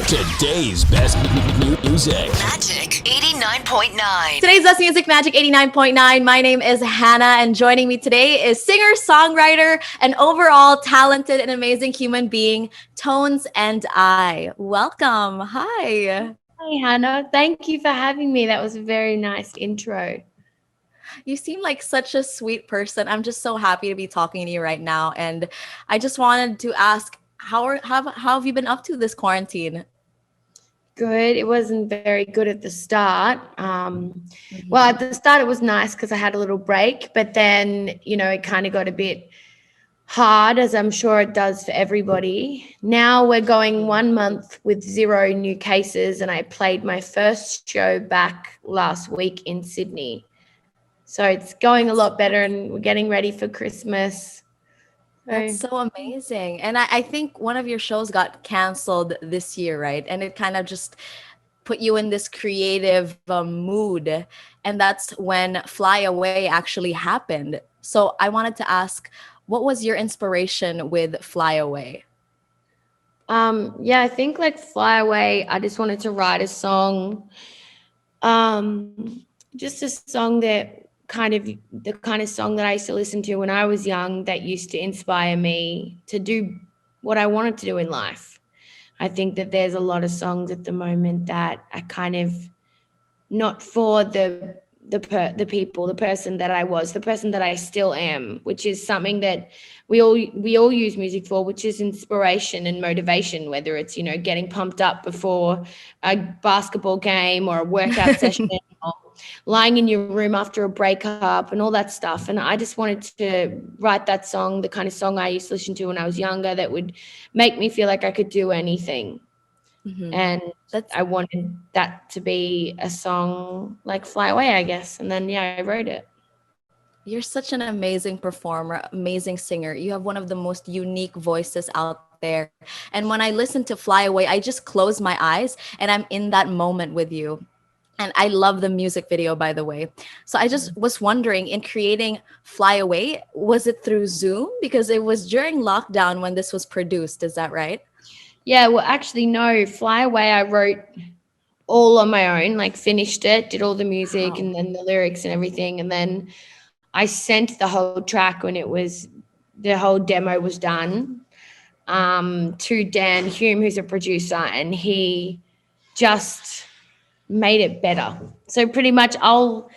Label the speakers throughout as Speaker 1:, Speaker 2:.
Speaker 1: Today's best music.
Speaker 2: Magic 89.9.
Speaker 3: Today's Best Music Magic 89.9. My name is Hannah, and joining me today is singer, songwriter, and overall talented and amazing human being, Tones and I. Welcome. Hi.
Speaker 4: Hey, Hannah. Thank you for having me. That was a very nice intro.
Speaker 3: You seem like such a sweet person. I'm just so happy to be talking to you right now. And I just wanted to ask, how have you been up to this quarantine?
Speaker 4: Good. It wasn't very good at the start. Well, at the start, it was nice because I had a little break, but then, it kind of got a bit hard, as I'm sure it does for everybody. Now we're going 1 month with 0 new cases, and I played my first show back last week in Sydney. So it's going a lot better, and we're getting ready for Christmas.
Speaker 3: That's so amazing. And I think one of your shows got canceled this year, right? And it kind of just put you in this creative mood. And that's when Fly Away actually happened. So I wanted to ask, what was your inspiration with Fly Away?
Speaker 4: I think like Fly Away, I just wanted to write a song. Just a song that the kind of song that I used to listen to when I was young that used to inspire me to do what I wanted to do in life. I think that there's a lot of songs at the moment that are kind of not for the people, the person that I was, the person that I still am, which is something that we all use music for, which is inspiration and motivation, whether it's, getting pumped up before a basketball game or a workout session, or lying in your room after a breakup and all that stuff. And I just wanted to write that song, the kind of song I used to listen to when I was younger, that would make me feel like I could do anything. Mm-hmm. And I wanted that to be a song like Fly Away, I guess. And then, I wrote it.
Speaker 3: You're such an amazing performer, amazing singer. You have one of the most unique voices out there. And when I listen to Fly Away, I just close my eyes and I'm in that moment with you. And I love the music video, by the way. So I just was wondering, in creating Fly Away, was it through Zoom? Because it was during lockdown when this was produced. Is that right?
Speaker 4: Yeah, well, actually, no. Fly Away, I wrote all on my own, like finished it, did all the music and then the lyrics and everything. And then I sent the whole track when the whole demo was done, to Dan Hume, who's a producer, and he just made it better. So pretty much I'll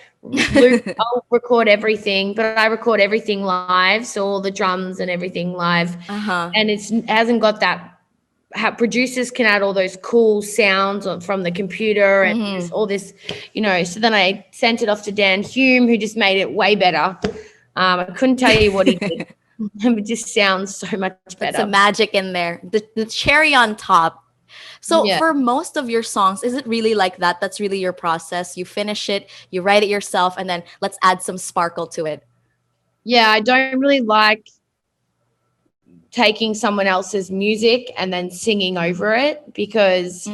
Speaker 4: record everything, but I record everything live, so all the drums and everything live. And it hasn't got that, how producers can add all those cool sounds from the computer and all this, so then I sent it off to Dan Hume, who just made it way better. I couldn't tell you what he did. It just sounds so much better.
Speaker 3: Some magic in there, the cherry on top. So for most of your songs, is it really like that? That's really your process? You finish it, you write it yourself, and then let's add some sparkle to it.
Speaker 4: Yeah, I don't really like taking someone else's music and then singing over it, because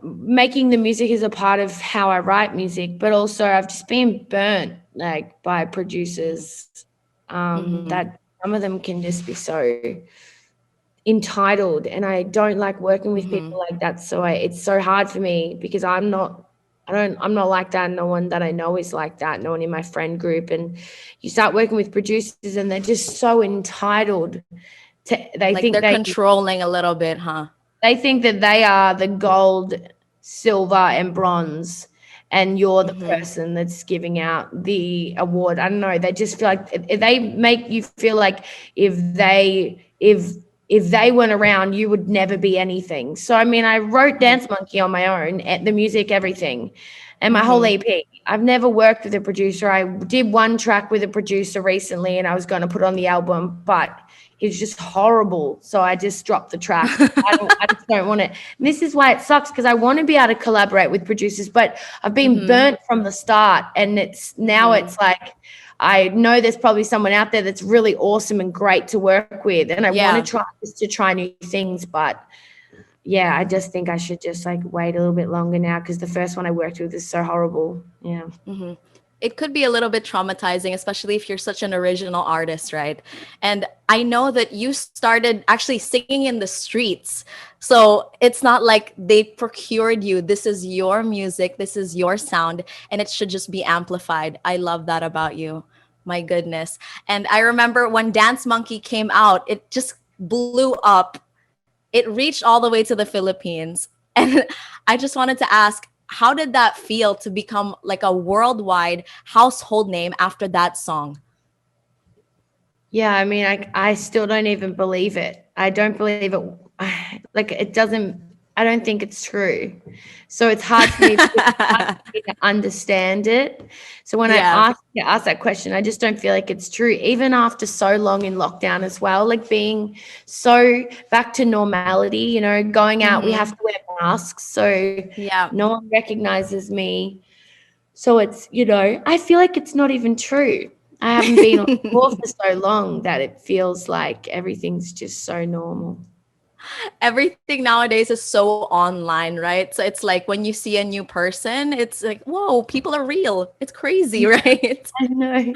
Speaker 4: making the music is a part of how I write music, but also I've just been burnt like by producers that some of them can just be so entitled, and I don't like working with people like that. So it's so hard for me, because I'm not like that. No one that I know is like that. No one in my friend group. And you start working with producers and they're just so entitled. They think
Speaker 3: they're controlling a little bit, huh?
Speaker 4: They think that they are the gold, silver, and bronze, and you're the person that's giving out the award. I don't know. They just feel like they make you feel like if they weren't around, you would never be anything. So, I mean, I wrote Dance Monkey on my own, the music, everything, and my whole EP. I've never worked with a producer. I did one track with a producer recently, and I was going to put on the album, but it's just horrible. So I just dropped the track. I just don't want it. And this is why it sucks, because I want to be able to collaborate with producers, but I've been burnt from the start, and it's like, I know there's probably someone out there that's really awesome and great to work with, and I want to try new things, but I just think I should just like wait a little bit longer now, because the first one I worked with is so horrible. Yeah.
Speaker 3: it could be a little bit traumatizing, especially if you're such an original artist, right? And I know that you started actually singing in the streets. So it's not like they procured you. This is your music, this is your sound, and it should just be amplified. I love that about you. My goodness. And I remember when Dance Monkey came out, it just blew up. It reached all the way to the Philippines. And I just wanted to ask, how did that feel to become like a worldwide household name after that song?
Speaker 4: Yeah, I mean, I still don't even believe it. I don't believe it. Like, it doesn't, I don't think it's true. So it's hard for me to understand it. So when I ask that question, I just don't feel like it's true. Even after so long in lockdown as well, like being so back to normality, you know, going out, we have to wear masks. So
Speaker 3: Yeah.
Speaker 4: no one recognizes me. So it's, you know, I feel like it's not even true. I haven't been on tour for so long that it feels like everything's just so normal.
Speaker 3: Everything nowadays is so online, right? So it's like when you see a new person, it's like, whoa, people are real. It's crazy, right?
Speaker 4: I know.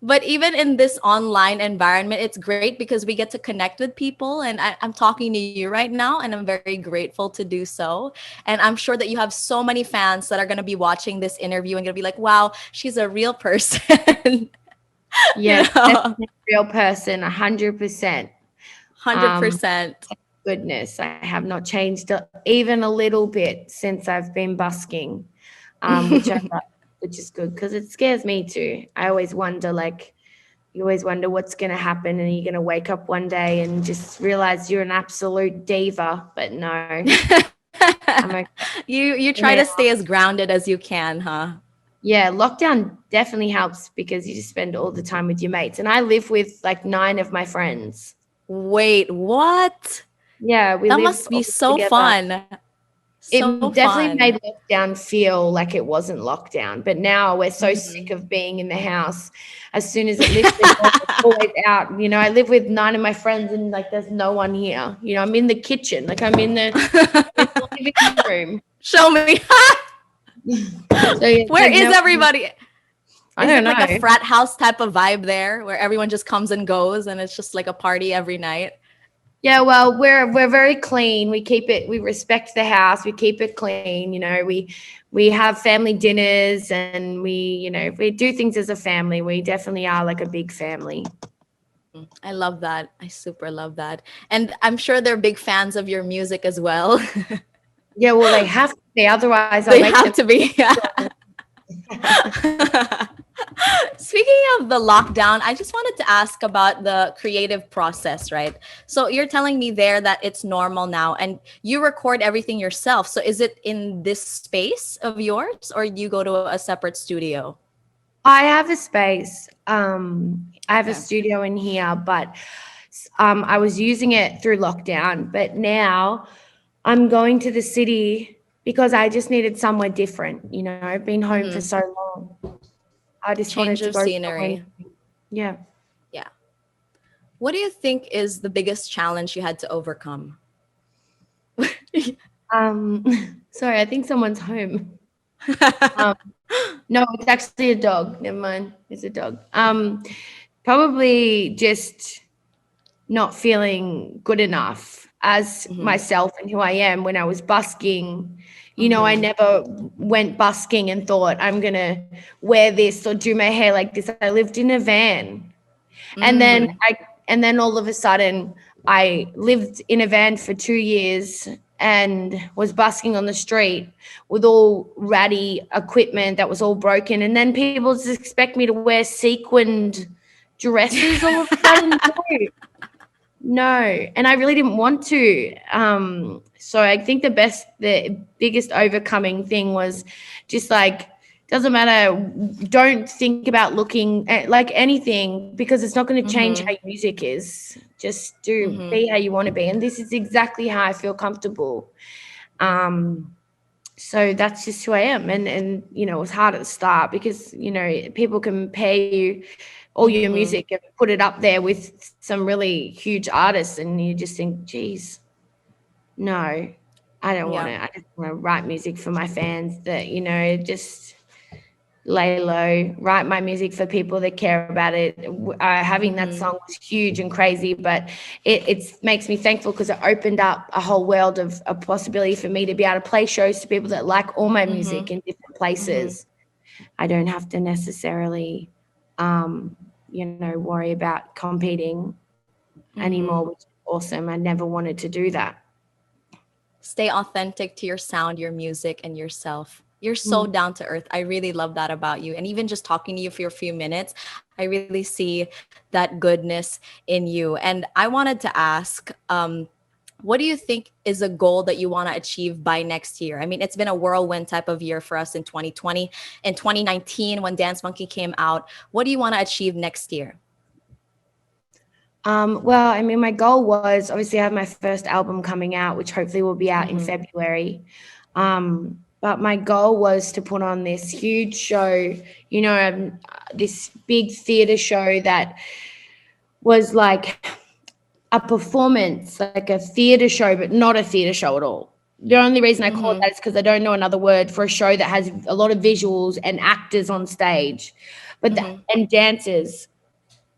Speaker 3: But even in this online environment, it's great because we get to connect with people. And I'm talking to you right now, and I'm very grateful to do so. And I'm sure that you have so many fans that are going to be watching this interview and going to be like, wow, she's a real person.
Speaker 4: Yeah,
Speaker 3: You know?
Speaker 4: definitely a real person, 100%.
Speaker 3: 100%.
Speaker 4: Goodness, I have not changed even a little bit since I've been busking, which is good because it scares me too. I always wonder, like, you always wonder what's going to happen, and you're going to wake up one day and just realize you're an absolute diva. But no, I'm okay.
Speaker 3: You try to stay as grounded as you can, huh?
Speaker 4: Yeah, lockdown definitely helps because you just spend all the time with your mates. And I live with like 9 of my friends.
Speaker 3: Wait, what?
Speaker 4: Yeah, we
Speaker 3: That
Speaker 4: live
Speaker 3: must be
Speaker 4: all
Speaker 3: so
Speaker 4: together.
Speaker 3: fun.
Speaker 4: It
Speaker 3: So
Speaker 4: definitely
Speaker 3: fun.
Speaker 4: made lockdown feel like it wasn't lockdown, but now we're so sick of being in the house. As soon as it lifted, it's always out. You know, I live with 9 of my friends, and like there's no one here. You know, I'm in the kitchen, like I'm in the living room.
Speaker 3: Show me.
Speaker 4: So yeah,
Speaker 3: Where is everybody?
Speaker 4: I
Speaker 3: Is
Speaker 4: don't
Speaker 3: it
Speaker 4: know.
Speaker 3: like a frat house type of vibe there where everyone just comes and goes and it's just like a party every night?
Speaker 4: Yeah, well, we're very clean. We respect the house. We keep it clean. You know, we have family dinners, and we do things as a family. We definitely are like a big family.
Speaker 3: I love that. I super love that. And I'm sure they're big fans of your music as well.
Speaker 4: Yeah, well, they have to be, otherwise I'll
Speaker 3: They
Speaker 4: make
Speaker 3: have
Speaker 4: them.
Speaker 3: to be. Speaking of the lockdown, I just wanted to ask about the creative process, right? So you're telling me there that it's normal now and you record everything yourself. So is it in this space of yours or do you go to a separate studio?
Speaker 4: I have a space. I have a
Speaker 3: Okay.
Speaker 4: studio in here, but I was using it through lockdown. But now I'm going to the city because I just needed somewhere different. You know, I've been home for so long. I just wanted
Speaker 3: Change
Speaker 4: to
Speaker 3: of
Speaker 4: go
Speaker 3: scenery.
Speaker 4: somewhere. Yeah.
Speaker 3: Yeah. What do you think is the biggest challenge you had to overcome?
Speaker 4: Sorry, I think someone's home. No, it's actually a dog. Never mind. It's a dog. Probably just not feeling good enough as myself and who I am when I was busking. You know, I never went busking and thought I'm going to wear this or do my hair like this. I lived in a van. And then all of a sudden I lived in a van for 2 years and was busking on the street with all ratty equipment that was all broken. And then people just expect me to wear sequined dresses all of a sudden. No. And I really didn't want to. So I think the biggest overcoming thing was just like, doesn't matter. Don't think about looking at like anything because it's not going to change how your music is. Just be how you want to be. And this is exactly how I feel comfortable. So that's just who I am. And you know, it was hard at the start because, you know, people can pay you all your music and put it up there with some really huge artists. And you just think, geez, no, I don't want to. I just want to write music for my fans that, you know, just lay low, write my music for people that care about it. Having that song was huge and crazy, but it makes me thankful because it opened up a whole world of a possibility for me to be able to play shows to people that like all my music in different places. I don't have to necessarily, worry about competing anymore, which is awesome. I never wanted to do that.
Speaker 3: Stay authentic to your sound, your music, and yourself. You're so down to earth. I really love that about you. And even just talking to you for a few minutes, I really see that goodness in you. And I wanted to ask, what do you think is a goal that you want to achieve by next year? I mean, it's been a whirlwind type of year for us in 2020. In 2019, when Dance Monkey came out, what do you want to achieve next year?
Speaker 4: Well, I mean, my goal was obviously I have my first album coming out, which hopefully will be out in February. But my goal was to put on this huge show, this big theater show that was like a performance, like a theater show, but not a theater show at all. The only reason I call it that is because I don't know another word for a show that has a lot of visuals and actors on stage, and dancers,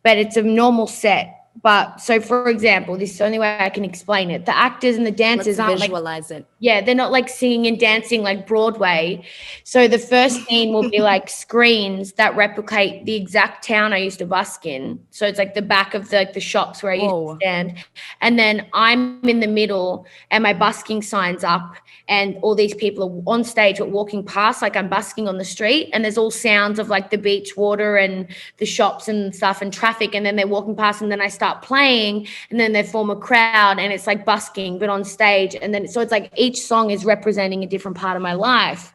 Speaker 4: but it's a normal set. But so, for example, this is the only way I can explain it. The actors and the dancers aren't
Speaker 3: visualize it.
Speaker 4: Yeah, they're not like singing and dancing like Broadway. So the first scene will be like screens that replicate the exact town I used to busk in. So it's like the back of the shops where I used to stand. And then I'm in the middle and my busking sign's up and all these people are on stage but walking past like I'm busking on the street, and there's all sounds of like the beach water and the shops and stuff and traffic, and then they're walking past and then I start playing and then they form a crowd and it's like busking but on stage. And then so it's like each song is representing a different part of my life.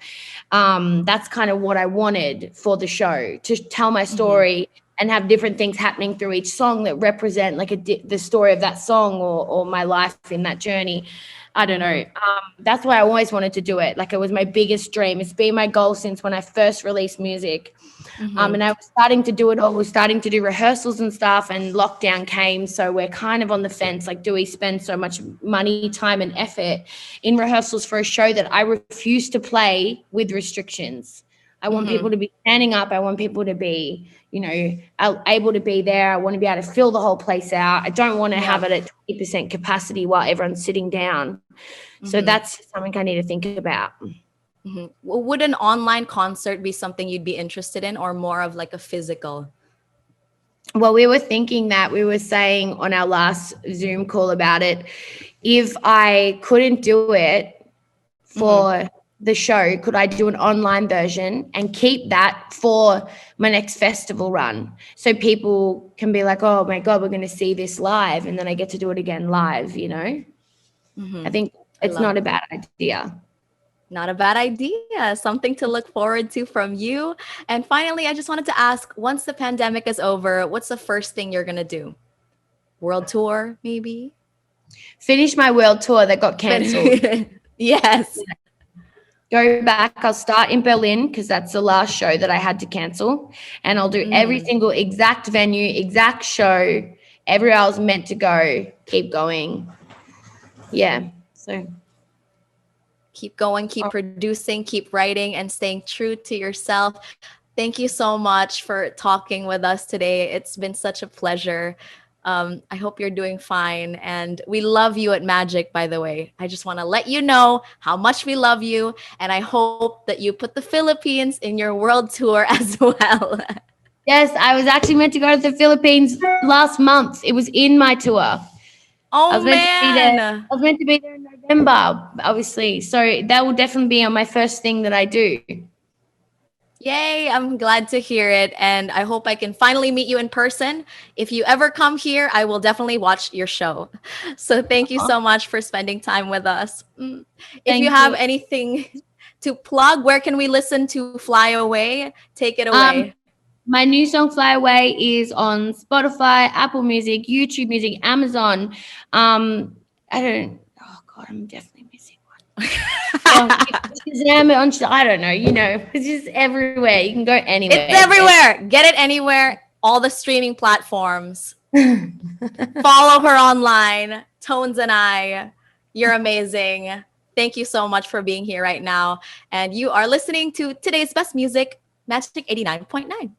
Speaker 4: That's kind of what I wanted for the show, to tell my story and have different things happening through each song that represent like the story of that song or my life in that journey. I don't know. That's why I always wanted to do it. Like, it was my biggest dream. It's been my goal since when I first released music. And I was starting to do it all. Was starting to do rehearsals and stuff, and lockdown came. So we're kind of on the fence. Like, do we spend so much money, time and effort in rehearsals for a show that I refuse to play with restrictions? I want people to be standing up. I want people to be, able to be there. I want to be able to fill the whole place out. I don't want to have it at 20% capacity while everyone's sitting down. So that's something I need to think about.
Speaker 3: Would an online concert be something you'd be interested in, or more of like a physical?
Speaker 4: Well, we were thinking that. We were saying on our last Zoom call about it, if I couldn't do it for the show, could I do an online version and keep that for my next festival run, so people can be like, oh my God, we're going to see this live, and then I get to do it again live, I think it's not a bad idea.
Speaker 3: Not a bad idea. Something to look forward to from you. And finally, I just wanted to ask, once the pandemic is over, what's the first thing you're going to do? World tour, maybe?
Speaker 4: Finish my world tour that got canceled.
Speaker 3: Yes.
Speaker 4: Go back. I'll start in Berlin because that's the last show that I had to cancel. And I'll do every single exact venue, exact show, everywhere I was meant to go, keep going. Yeah. So
Speaker 3: keep going, keep producing, keep writing, and staying true to yourself. Thank you so much for talking with us today. It's been such a pleasure. I hope you're doing fine. And we love you at Magic, by the way. I just want to let you know how much we love you. And I hope that you put the Philippines in your world tour as well.
Speaker 4: Yes, I was actually meant to go to the Philippines last month. It was in my tour.
Speaker 3: Oh, man.
Speaker 4: I was meant to be there in November, obviously. So that will definitely be on my first thing that I do.
Speaker 3: Yay, I'm glad to hear it. And I hope I can finally meet you in person. If you ever come here, I will definitely watch your show. So thank you so much for spending time with us. If you have anything to plug, where can we listen to Fly Away? Take it away.
Speaker 4: My new song Fly Away is on Spotify, Apple Music, YouTube Music, Amazon. I'm definitely missing one. I don't know, it's just everywhere. You can go anywhere.
Speaker 3: It's everywhere. Get it anywhere. All the streaming platforms. Follow her online. Tones and I. You're amazing. Thank you so much for being here right now. And you are listening to Today's Best Music Magic 89.9.